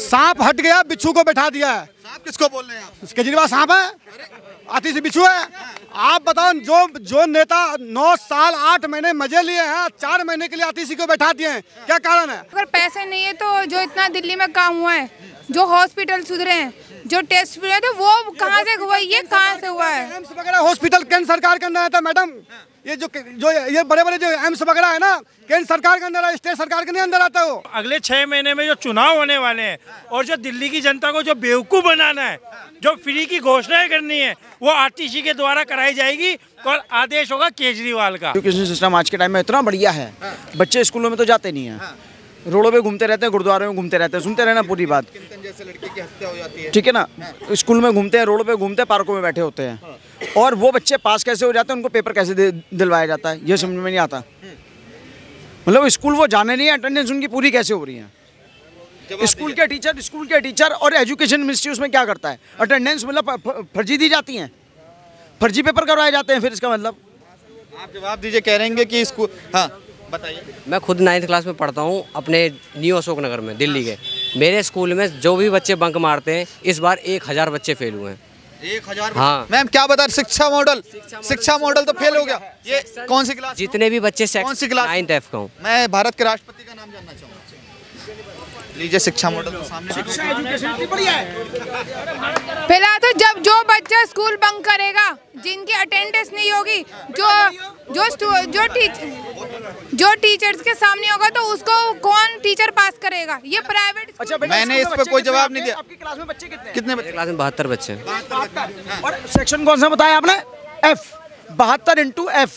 सांप हट गया, बिच्छू को बैठा दिया है। सांप किसको बोल रहे हैं आप? केजरीवाल सांप है, आतिशी बिच्छू है। आप बताओ, जो नेता 9 साल 8 महीने मजे लिए हैं, 4 महीने के लिए आतिशी को बैठा दिए हैं, क्या कारण है? अगर पैसे नहीं है तो जो इतना दिल्ली में काम हुआ है, जो हॉस्पिटल सुधरे हैं, जो टेस्ट हुए थे, वो कहाँ से हुआ है? ये कहाँ से हुआ है? एम्स वगैरह हॉस्पिटल केंद्र सरकार के अंदर आता है मैडम। ये ये बड़े बड़े जो एम्स वगैरह है ना, केंद्र सरकार के अंदर है, स्टेट सरकार के नहीं अंदर आता है। वो अगले 6 महीने में जो चुनाव होने वाले हैं और जो दिल्ली की जनता को जो बेवकूफ़ बनाना है, जो फ्री की घोषणाएं करनी है, वो आरटीसी के द्वारा कराई जाएगी और आदेश होगा केजरीवाल का। एजुकेशन सिस्टम आज के टाइम में इतना बढ़िया है, बच्चे स्कूलों में तो जाते नहीं हैं, रोडों पे घूमते रहते हैं, गुरुद्वारे में घूमते रहते हैं, सुनते रहना पूरी बात। जैसे लड़की की हत्या हो जाती है, ठीक है ना, स्कूल में घूमते हैं, रोडों पे घूमते हैं, पार्कों में बैठे होते हैं, और वो बच्चे पास कैसे हो जाते हैं, उनको पेपर कैसे दिलवाया जाता है, ये समझ में नहीं आता। मतलब स्कूल वो जाने नहीं है, अटेंडेंस उनकी पूरी कैसे हो रही है? स्कूल के टीचर और एजुकेशन मिनिस्ट्री उसमें क्या करता है? अटेंडेंस मतलब फर्जी दी जाती हैं, फर्जी पेपर करवाए जाते हैं। फिर इसका मतलब आप जवाब दीजिए। कह रहेंगे कि स्कूल, हाँ बताइए। मैं खुद 9th क्लास में पढ़ता हूँ अपने न्यू अशोक नगर में, दिल्ली के। मेरे स्कूल में जो भी बच्चे बंक मारते हैं, इस बार 1000 बच्चे फेल हुए हैं। 1000? हाँ मैम क्या बता, शिक्षा मॉडल तो फेल हो गया। ये कौन सी क्लास? जितने भी बच्चे कौन सी क्लास? 9th F का हूँ। मैं भारत के राष्ट्रपति का नाम जानना चाहूँगा। लीजिए, शिक्षा मॉडल तो सामने। पहला तो जब जो बच्चा स्कूल बंक करेगा, जिनकी अटेंडेंस नहीं होगी, जो टीचर्स के सामने होगा, तो उसको कौन टीचर पास करेगा? ये प्राइवेट। अच्छा, मैंने इस पर कोई जवाब नहीं दिया। आपकी क्लास में बच्चे कितने बच्चे? क्लास में 72 बच्चे हैं। और सेक्शन कौन सा बताया आपने? F। 72 × F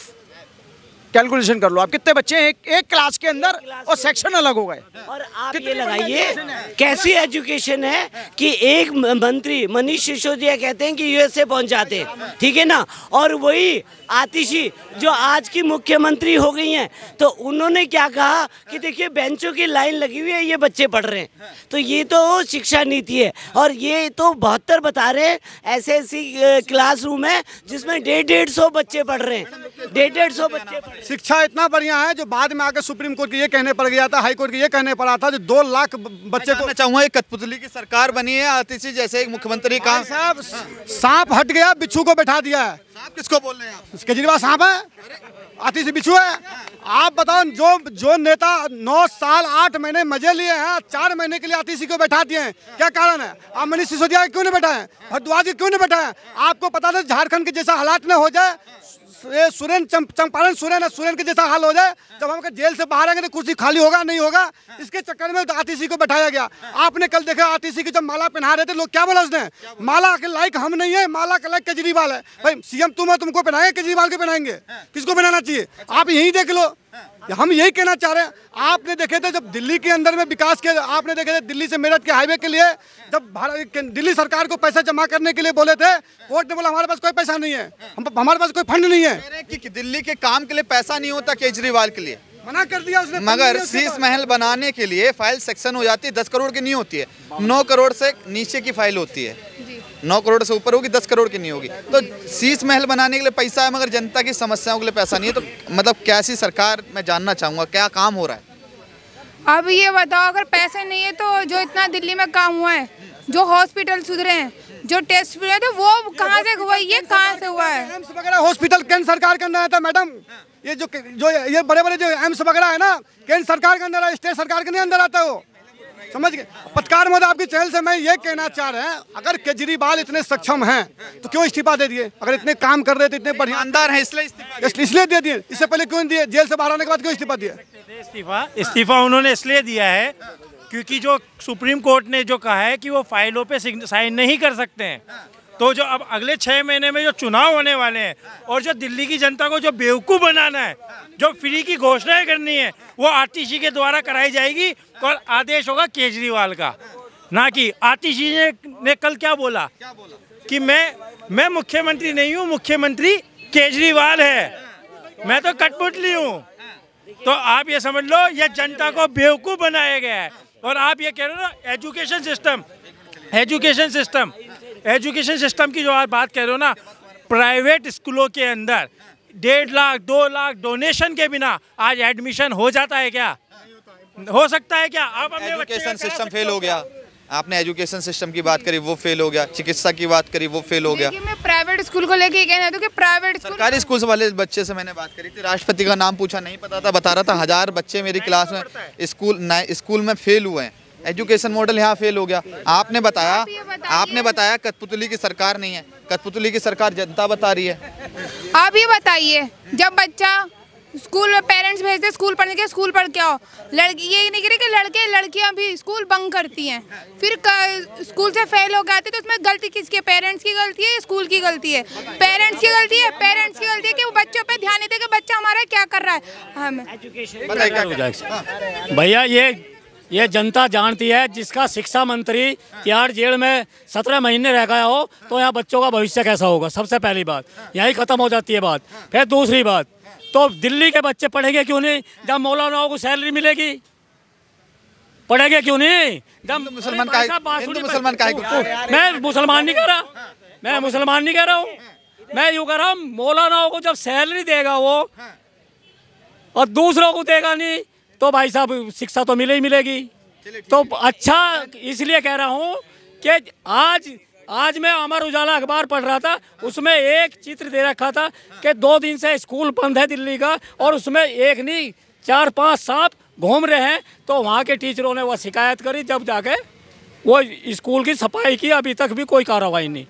कैलकुलेशन कर लो आप, कितने बच्चे हैं एक क्लास के अंदर, और सेक्शन अलग हो गए। और आप ये लगाइए कैसी एजुकेशन है कि एक मंत्री मनीष सिसोदिया कहते हैं कि यूएसए पहुंच जाते हैं, ठीक है ना, और वही आतिशी जो आज की मुख्यमंत्री हो गई हैं, तो उन्होंने क्या कहा कि देखिए बेंचों की लाइन लगी हुई है, ये बच्चे पढ़ रहे हैं। तो ये तो शिक्षा नीति है, और ये तो 72 बता रहे हैं ऐसे क्लासरूम है जिसमें 150 बच्चे पढ़ रहे हैं, 150 बच्चे। शिक्षा इतना बढ़िया है जो बाद में आकर सुप्रीम कोर्ट के ये कहने पड़ गया था, हाई कोर्ट के ये कहने पड़ा था, जो 2 लाख बच्चे को। मैं चाहूँगा, कठपुतली की सरकार बनी है, आतिशी जैसे एक मुख्यमंत्री का। साहब, सांप हट गया, बिच्छू को बैठा दिया है। सांप किसको बोल रहे हैं आप? केजरीवाल सांप है, आतिशी बिच्छू है। आप बताओ, जो नेता 9 साल 8 महीने मजे लिए हैं, 4 महीने के लिए आतिशी को बैठा दिए हैं, क्या कारण है? आप मनीष सिसोदिया क्यों नहीं बैठाए? भारद्वाज क्यों नहीं बैठाए? आपको पता था झारखंड के जैसा हालात न हो जाए, चंपारण सुरेन के जैसा हाल हो जाए, जब हम जेल से बाहर आएंगे तो कुर्सी खाली होगा नहीं होगा, इसके चक्कर में आतिशी को बैठाया गया। आपने कल देखा आतिशी की जब माला पहना रहे थे, लोग क्या बोला उसने? माला के लायक हम नहीं है, माला के लायक केजरीवाल है। भाई सीएम तुम हो, तुमको पहनाएंगे, केजरीवाल को पहनाएंगे? किसको पहनाना चाहिए? आप यही देख लो। हम यही कहना चाह रहे हैं। आपने देखे थे जब दिल्ली के अंदर में विकास के, आपने देखे थे दिल्ली से मेरठ के हाईवे के लिए, जब दिल्ली सरकार को पैसा जमा करने के लिए बोले थे, कोर्ट ने बोला हमारे पास कोई पैसा नहीं है, हमारे पास कोई फंड नहीं है। कि दिल्ली के काम के लिए पैसा नहीं होता केजरीवाल के लिए, मना कर दिया उसने। मगर शीश महल बनाने के लिए फाइल सेक्शन हो जाती है, 10 करोड़ की नहीं होती है, 9 करोड़ से नीचे की फाइल होती है। 9 करोड़ से ऊपर होगी, 10 करोड़ की नहीं होगी। तो शीश महल बनाने के लिए पैसा है, मगर जनता की समस्याओं के लिए पैसा नहीं है। तो मतलब कैसी सरकार, मैं जानना चाहूँगा क्या काम हो रहा है? अब ये बताओ, अगर पैसे नहीं है तो जो इतना दिल्ली में काम हुआ है, जो हॉस्पिटल सुधरे हैं, जो टेस्ट हुए थे, वो कहाँ से हुआ? ये कहाँ से हुआ है? एम्स वगैरह हॉस्पिटल केंद्र सरकार के अंदर आता है मैडम। ये ये बड़े बड़े जो एम्स वगैरह है ना, केंद्र सरकार के अंदर है, स्टेट सरकार के नहीं अंदर आता है। वो समझ गए? पत्रकार महोदय, आपकी चैनल से मैं ये कहना चाह रहे हैं, अगर केजरीवाल इतने सक्षम हैं तो क्यों इस्तीफा दे दिए? अगर इतने काम कर रहे थे, इतने बढ़िया ईमानदार हैं, इसलिए दे दिए। इससे पहले क्यों दिए? जेल से बाहर आने के बाद क्यों इस्तीफा दिया? इस्तीफा उन्होंने इसलिए दिया है क्योंकि जो सुप्रीम कोर्ट ने जो कहा है कि वो फाइलों पे साइन नहीं कर सकते हैं, तो जो अब अगले 6 महीने में जो चुनाव होने वाले हैं और जो दिल्ली की जनता को जो बेवकूफ़ बनाना है, जो फ्री की घोषणाएं करनी है, वो आतिशी के द्वारा कराई जाएगी और आदेश होगा केजरीवाल का, ना कि आतिशी ने कल क्या बोला कि मैं मुख्यमंत्री नहीं हूँ, मुख्यमंत्री केजरीवाल है, मैं तो कठपुतली हूँ। तो आप ये समझ लो, ये जनता को बेवकूफ़ बनाया गया है। और आप ये कह रहे हो ना, एजुकेशन सिस्टम की जो आप बात कर रहे हो ना, प्राइवेट स्कूलों के अंदर 1.5 लाख 2 लाख डोनेशन के बिना आज एडमिशन हो जाता है क्या? हो सकता है क्या? आप अपने एजुकेशन सिस्टम फेल हो गया। आपने एजुकेशन सिस्टम की बात करी, वो फेल हो गया। चिकित्सा की बात करी, वो फेल हो गया। मैं प्राइवेट स्कूल को लेके कहना था कि प्राइवेट स्कूल, सरकारी स्कूल वाले बच्चे से मैंने बात करी थी, राष्ट्रपति का नाम पूछा, नहीं पता था, बता रहा था 1000 बच्चे मेरी क्लास में स्कूल में फेल हुए हैं। एजुकेशन मॉडल यहाँ फेल हो गया। आपने बताया कठपुतली की सरकार नहीं है, कठपुतली की सरकार जनता बता रही है। आप ये बताइए, जब बच्चा स्कूल में पेरेंट्स भेजते स्कूल पढ़ने के, स्कूल पढ़ के आओ, लड़की ये नहीं कह कि लड़के लड़कियां भी स्कूल बंक करती हैं, फिर स्कूल से फेल हो जाते, तो उसमें गलती किसकी है? पेरेंट्स की गलती है या स्कूल की गलती है? पेरेंट्स की गलती है। पेरेंट्स की गलती है कि वो बच्चों पे ध्यान नहीं दे कि बच्चा हमारा क्या कर रहा है। हमें भैया ये जनता जानती है, जिसका शिक्षा मंत्री तिहाड़ जेल में 17 महीने रह गया हो, तो यहाँ बच्चों का भविष्य कैसा होगा? सबसे पहली बात यही खत्म हो जाती है बात। फिर दूसरी बात, तो दिल्ली के बच्चे पढ़ेंगे क्यों नहीं जब मौलानाओं को सैलरी मिलेगी? पढ़ेंगे क्यों नहीं जब मुसलमान का मैं मुसलमान नहीं कह रहा, मैं मुसलमान नहीं कह रहा हूँ, मैं यूँ कह रहा हूँ मौलानाओं को जब सैलरी देगा वो और दूसरों को देगा नहीं, तो भाई साहब शिक्षा तो मिले ही मिलेगी। तो अच्छा इसलिए कह रहा हूँ कि आज मैं अमर उजाला अखबार पढ़ रहा था, उसमें एक चित्र दे रखा था कि 2 दिन से स्कूल बंद है दिल्ली का, और उसमें एक नहीं 4-5 सांप घूम रहे हैं। तो वहाँ के टीचरों ने वो शिकायत करी, जब जाके वो स्कूल की सफाई की, अभी तक भी कोई कार्रवाई नहीं।